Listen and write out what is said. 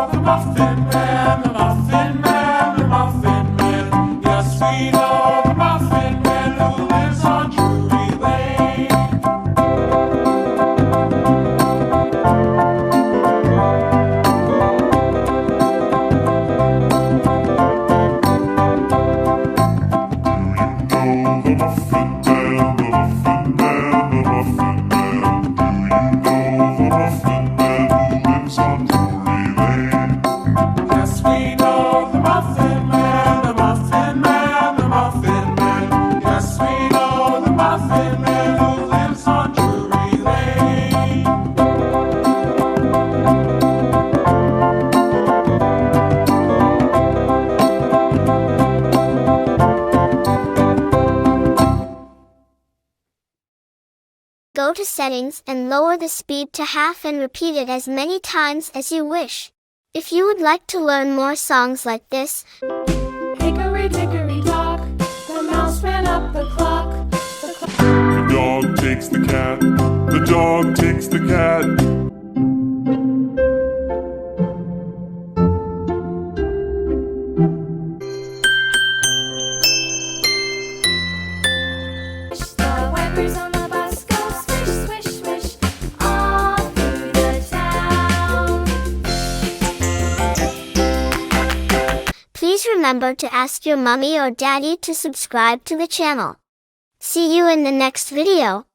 know the Muffin Man, the Muffin Man, the Muffin Man. Yes, we know the Muffin Man who lives on Drury Lane. Go to Settings and lower the speed to half and repeat it as many times as you wish. If you would like to learn more songs like this, Hickory dickory dock, the mouse ran up the clock. The dog takes the cat, the dog takes the cat. The wipers on the bus go swish, swish, swish all through the town. please remember to ask your mommy or daddy to subscribe to the channel. See you in the next video.